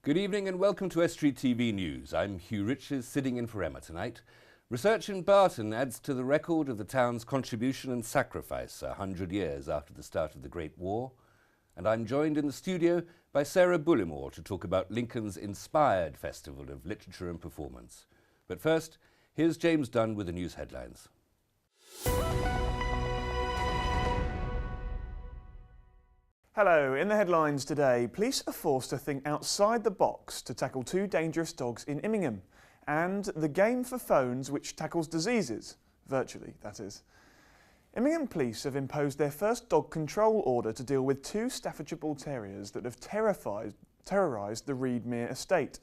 Good evening and welcome to Estuary TV News. I'm Hugh Riches, sitting in for Emma tonight. Research in Barton adds to the record of the town's contribution and sacrifice 100 years after the start of the Great War. And I'm joined in the studio by Sarah Bullimore to talk about Lincoln's inspired Festival of Literature and Performance. But first, here's James Dunn with the news headlines. Hello, in the headlines today, police are forced to think outside the box to tackle two dangerous dogs in Immingham, and the game for phones which tackles diseases, virtually that is. Immingham police have imposed their first dog control order to deal with two Staffordshire Bull Terriers that have terrorised the Reedmere estate.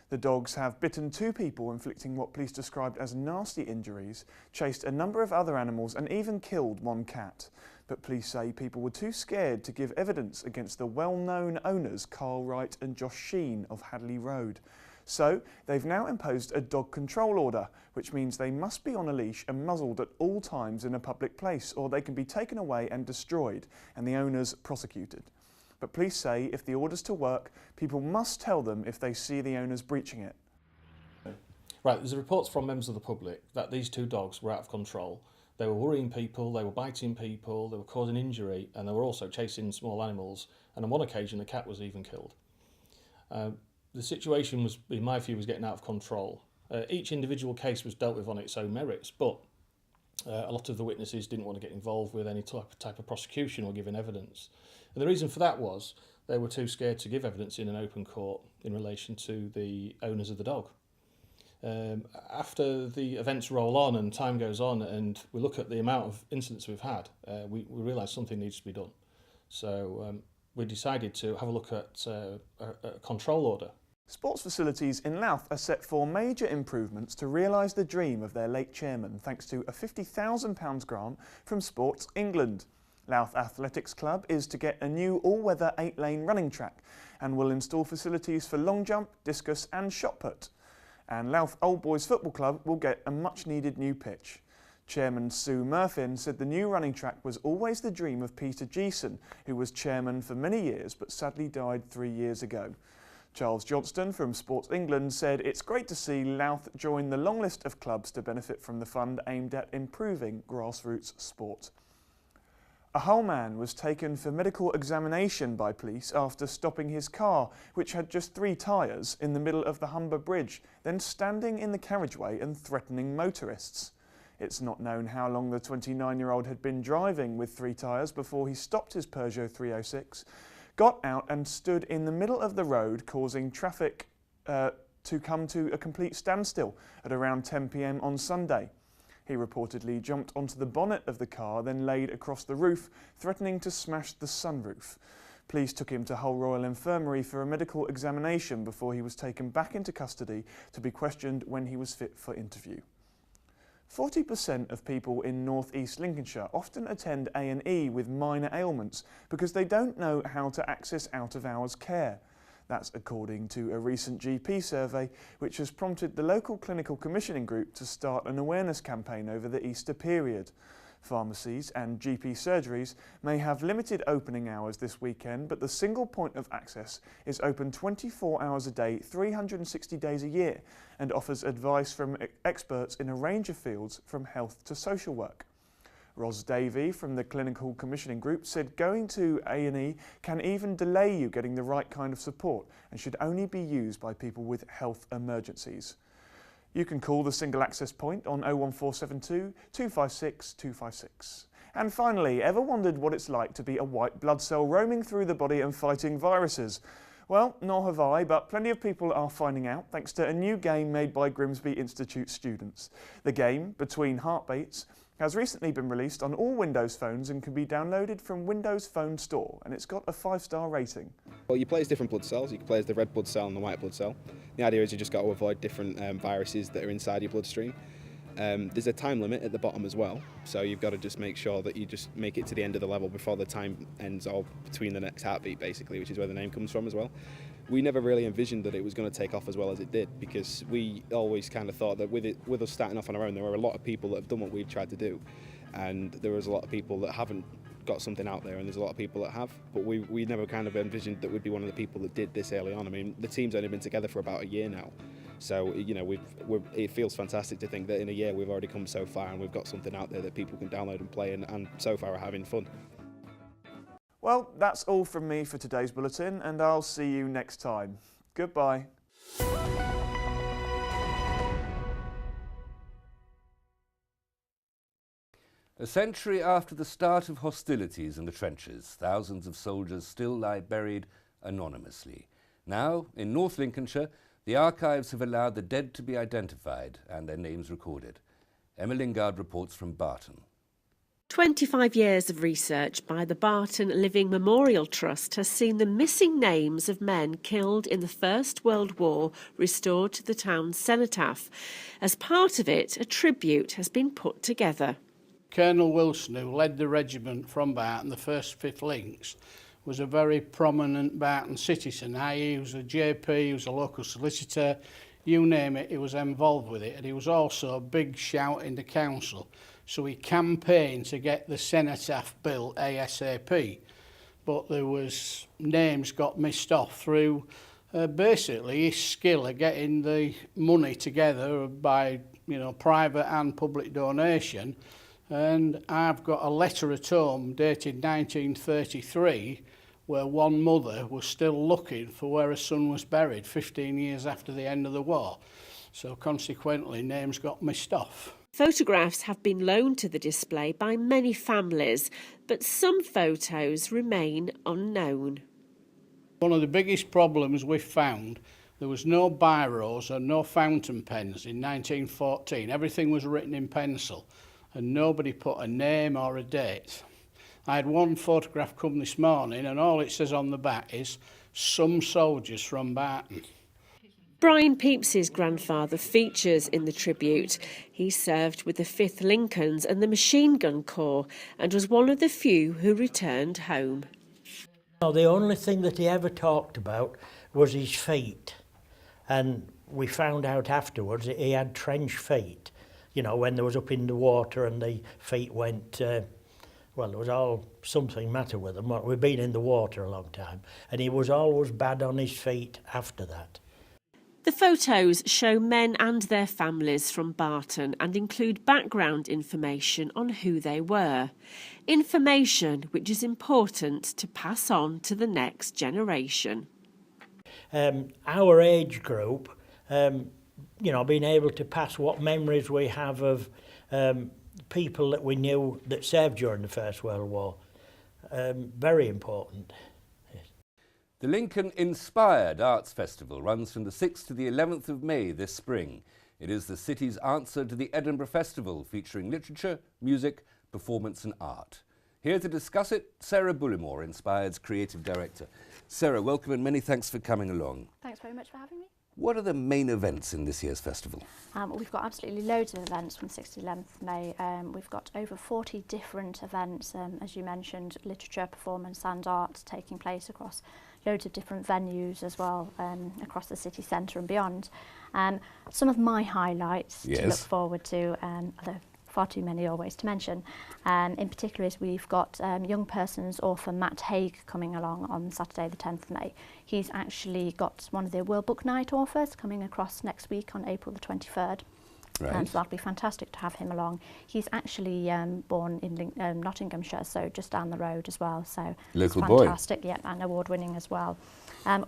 The dogs have bitten two people, inflicting what police described as nasty injuries, chased a number of other animals and even killed one cat. But police say people were too scared to give evidence against the well-known owners Carl Wright and Josh Sheen of Hadley Road. So they've now imposed a dog control order, which means they must be on a leash and muzzled at all times in a public place, or they can be taken away and destroyed, and the owners prosecuted. But police say if the order's to work, people must tell them if they see the owners breaching it. Right, there's reports from members of the public that these two dogs were out of control. They were worrying people, they were biting people, they were causing injury, and they were also chasing small animals, and on one occasion a cat was even killed. The situation was, in my view, was getting out of control. Each individual case was dealt with on its own merits, but a lot of the witnesses didn't want to get involved with any type of prosecution or giving evidence. And the reason for that was they were too scared to give evidence in an open court in relation to the owners of the dog. After the events roll on and time goes on and we look at the amount of incidents we've had, we realise something needs to be done. So we decided to have a look at a control order. Sports facilities in Louth are set for major improvements to realise the dream of their late chairman, thanks to a £50,000 grant from Sports England. Louth Athletics Club is to get a new all-weather 8-lane running track and will install facilities for long jump, discus and shot put. And Louth Old Boys Football Club will get a much-needed new pitch. Chairman Sue Murphin said the new running track was always the dream of Peter Geeson, who was chairman for many years but sadly died 3 years ago. Charles Johnston from Sports England said it's great to see Louth join the long list of clubs to benefit from the fund aimed at improving grassroots sport. A Hull man was taken for medical examination by police after stopping his car, which had just 3 tyres, in the middle of the Humber Bridge, then standing in the carriageway and threatening motorists. It's not known how long the 29-year-old had been driving with 3 tyres before he stopped his Peugeot 306, got out and stood in the middle of the road, causing traffic to come to a complete standstill at around 10 p.m. on Sunday. He reportedly jumped onto the bonnet of the car, then laid across the roof, threatening to smash the sunroof. Police took him to Hull Royal Infirmary for a medical examination before he was taken back into custody to be questioned when he was fit for interview. 40% of people in North East Lincolnshire often attend A&E with minor ailments because they don't know how to access out-of-hours care. That's according to a recent GP survey, which has prompted the local clinical commissioning group to start an awareness campaign over the Easter period. Pharmacies and GP surgeries may have limited opening hours this weekend, but the single point of access is open 24 hours a day, 360 days a year, and offers advice from experts in a range of fields from health to social work. Ros Davey from the Clinical Commissioning Group said going to A&E can even delay you getting the right kind of support and should only be used by people with health emergencies. You can call the single access point on 01472 256 256. And finally, ever wondered what it's like to be a white blood cell roaming through the body and fighting viruses? Well, nor have I, but plenty of people are finding out thanks to a new game made by Grimsby Institute students. The game, Between Heartbeats, has recently been released on all Windows phones and can be downloaded from Windows Phone Store, and it's got a 5-star rating. Well, you play as different blood cells. You can play as the red blood cell and the white blood cell. The idea is you just got to avoid different viruses that are inside your bloodstream. There's a time limit at the bottom as well, so you've got to just make sure that you just make it to the end of the level before the time ends, or between the next heartbeat basically, which is where the name comes from as well. We never really envisioned that it was going to take off as well as it did, because we always kind of thought that with us starting off on our own, there were a lot of people that have done what we've tried to do, and there was a lot of people that haven't got something out there, and there's a lot of people that have, but we never kind of envisioned that we'd be one of the people that did this early on. I mean, the team's only been together for about a year now, so you know it feels fantastic to think that in a year we've already come so far and we've got something out there that people can download and play, and so far are having fun. Well, that's all from me for today's bulletin, and I'll see you next time. Goodbye. A century after the start of hostilities in the trenches, thousands of soldiers still lie buried anonymously. Now, in North Lincolnshire, the archives have allowed the dead to be identified and their names recorded. Emma Lingard reports from Barton. 25 years of research by the Barton Living Memorial Trust has seen the missing names of men killed in the First World War restored to the town's cenotaph. As part of it, a tribute has been put together. Colonel Wilson, who led the regiment from Barton, the 1st 5th Links, was a very prominent Barton citizen. He was a JP, he was a local solicitor, you name it, he was involved with it. And he was also a big shout in the council. So he campaigned to get the cenotaph built ASAP. But there was names got missed off through basically his skill of getting the money together by private and public donation. And I've got a letter at home dated 1933 where one mother was still looking for where her son was buried 15 years after the end of the war. So consequently, names got missed off. Photographs have been loaned to the display by many families, but some photos remain unknown. One of the biggest problems we found, there was no biros or no fountain pens in 1914. Everything was written in pencil, and nobody put a name or a date. I had one photograph come this morning, and all it says on the back is, "Some soldiers from Barton." Brian Pepys's grandfather features in the tribute. He served with the 5th Lincolns and the Machine Gun Corps and was one of the few who returned home. The only thing that he ever talked about was his feet, and we found out afterwards that he had trench feet. When they was up in the water and the feet went, there was all something matter with them. We'd been in the water a long time, and he was always bad on his feet after that. The photos show men and their families from Barton and include background information on who they were. Information which is important to pass on to the next generation. Our age group, being able to pass what memories we have of people that we knew that served during the First World War. Very important. The Lincoln Inspired Arts Festival runs from the 6th to the 11th of May this spring. It is the city's answer to the Edinburgh Festival, featuring literature, music, performance and art. Here to discuss it, Sarah Bullimore, Inspired's creative director. Sarah, welcome and many thanks for coming along. Thanks very much for having me. What are the main events in this year's festival? We've got absolutely loads of events from 6th to 11th of May. We've got over 40 different events, as you mentioned, literature, performance and art taking place across loads of different venues as well, across the city centre and beyond. Some of my highlights to look forward to, although far too many always to mention, in particular is we've got young person's author Matt Haig coming along on Saturday the 10th of May. He's actually got one of the World Book Night authors coming across next week on April the 23rd. Right. So that'll be fantastic to have him along. He's actually born in Nottinghamshire, so just down the road as well. So local it's boy. Fantastic, yeah, and award-winning as well.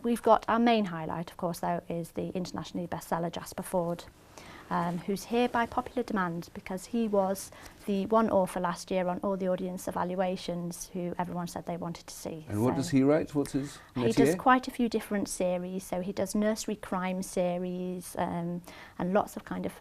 We've got our main highlight, of course, though, is the internationally bestseller Jasper Fforde, who's here by popular demand because he was the one author last year on all the audience evaluations who everyone said they wanted to see. And what does he write? What's his métier? He does quite a few different series. So he does nursery crime series and lots of kind of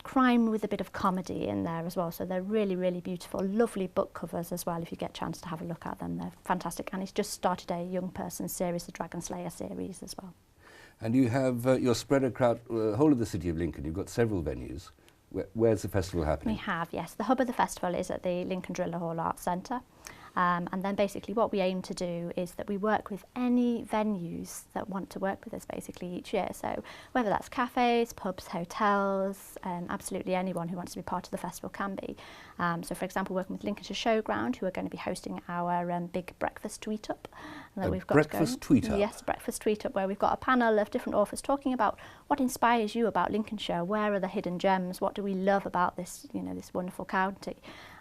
crime with a bit of comedy in there as well. So they're really, really beautiful, lovely book covers as well if you get a chance to have a look at them. They're fantastic. And he's just started a young person series, the Dragon Slayer series as well. And you have, you're spread across the whole of the city of Lincoln. You've got several venues. Where's the festival happening? We have, yes. The hub of the festival is at the Lincoln Driller Hall Arts Centre. And then basically what we aim to do is that we work with any venues that want to work with us basically each year. So whether that's cafes, pubs, hotels, absolutely anyone who wants to be part of the festival can be. So for example, working with Lincolnshire Showground, who are going to be hosting our big breakfast tweet-up. Breakfast tweet-up? Yes, breakfast tweet-up, where we've got a panel of different authors talking about what inspires you about Lincolnshire, where are the hidden gems, what do we love about this, this wonderful county.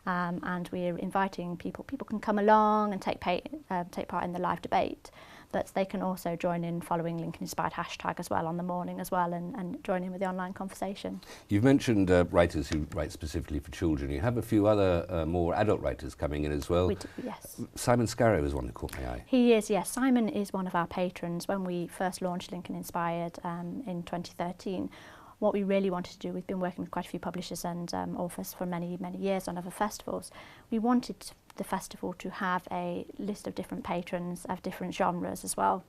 And we're inviting people. People can come along and take part in the live debate, but they can also join in following Lincoln Inspired hashtag as well on the morning as well, and join in with the online conversation. You've mentioned writers who write specifically for children. You have a few other more adult writers coming in as well. We do, yes. Simon Scarrow is one that caught my eye. He is, yes. Simon is one of our patrons. When we first launched Lincoln Inspired in 2013, what we really wanted to do, we've been working with quite a few publishers and authors for many, many years on other festivals. We wanted the festival to have a list of different patrons of different genres as well.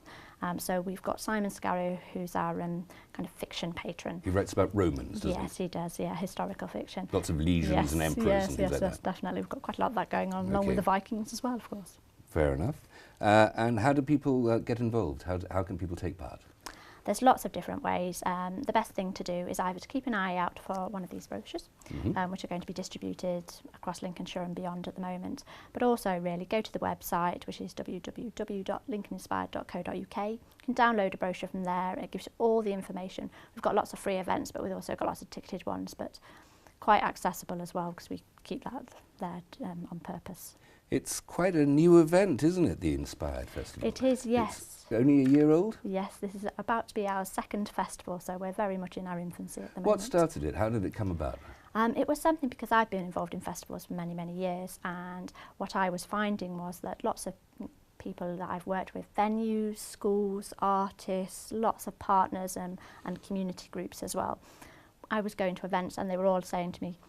So we've got Simon Scarrow, who's our kind of fiction patron. He writes about Romans, doesn't he? Yes, he does, yeah, historical fiction. Lots of legions and emperors and things like that. Yes, definitely. We've got quite a lot of that going on, along with the Vikings as well, of course. Fair enough. And how do people get involved? How can people take part? There's lots of different ways. The best thing to do is either to keep an eye out for one of these brochures, which are going to be distributed across Lincolnshire and beyond at the moment, but also really go to the website, which is www.lincolninspired.co.uk. You can download a brochure from there. It gives you all the information. We've got lots of free events, but we've also got lots of ticketed ones, but quite accessible as well, because we keep that there on purpose. It's quite a new event, isn't it, the Inspired Festival? It is, yes. It's only a year old? Yes, this is about to be our second festival, so we're very much in our infancy at the moment. What started it? How did it come about? It was something because I've been involved in festivals for many, many years, and what I was finding was that lots of people that I've worked with, venues, schools, artists, lots of partners and community groups as well. I was going to events and they were all saying to me,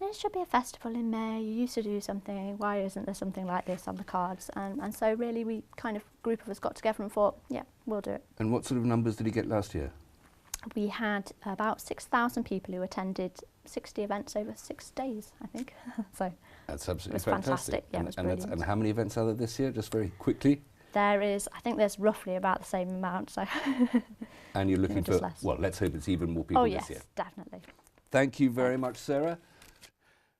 there should be a festival in May, you used to do something, why isn't there something like this on the cards? And so really we kind of, group of us got together and thought, yeah, we'll do it. And what sort of numbers did you get last year? We had about 6,000 people who attended 60 events over 6 days, I think. So that's absolutely it was fantastic. Yeah, it was brilliant. And how many events are there this year, just very quickly? I think there's roughly about the same amount. So. And you're looking for, less. well, let's hope it's even more people this year. Oh yes, definitely. Thank you very much, Sarah.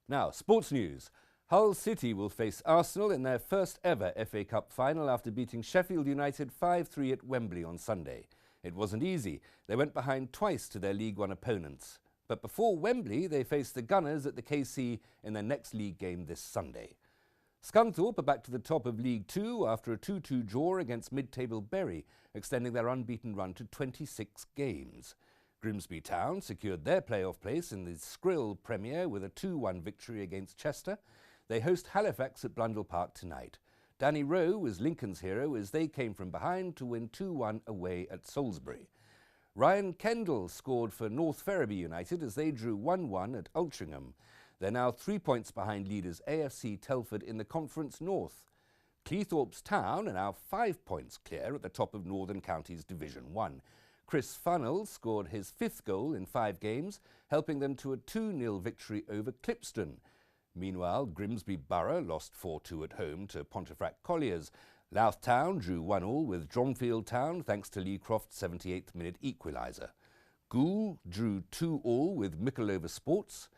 Now, sports news. Hull City will face Arsenal in their first ever FA Cup final after beating Sheffield United 5-3 at Wembley on Sunday. It wasn't easy. They went behind twice to their League One opponents. But before Wembley, they faced the Gunners at the KC in their next league game this Sunday. Scunthorpe are back to the top of League Two after a 2-2 draw against mid-table Bury, extending their unbeaten run to 26 games. Grimsby Town secured their playoff place in the Skrill Premier with a 2-1 victory against Chester. They host Halifax at Blundell Park tonight. Danny Rowe was Lincoln's hero as they came from behind to win 2-1 away at Salisbury. Ryan Kendall scored for North Ferriby United as they drew 1-1 at Altrincham. They're now 3 points behind leaders AFC Telford in the Conference North. Cleethorpes Town are now 5 points clear at the top of Northern Counties Division 1. Chris Funnell scored his 5th goal in 5 games, helping them to a 2-0 victory over Clipston. Meanwhile, Grimsby Borough lost 4-2 at home to Pontefract Colliers. Louth Town drew 1-1 with Dronfield Town thanks to Lee Croft's 78th minute equaliser. Goole drew 2-2 with Mickletover Sports.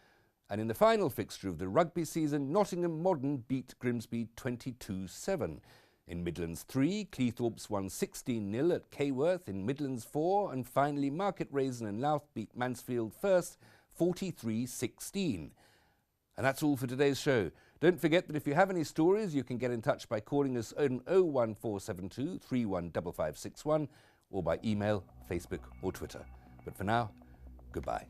And in the final fixture of the rugby season, Nottingham Modern beat Grimsby 22-7. In Midlands 3, Cleethorpes won 16-0 at Kayworth in Midlands 4, and finally Market Raisin and Louth beat Mansfield First 43-16. And that's all for today's show. Don't forget that if you have any stories, you can get in touch by calling us on 01472 315561 or by email, Facebook or Twitter. But for now, goodbye.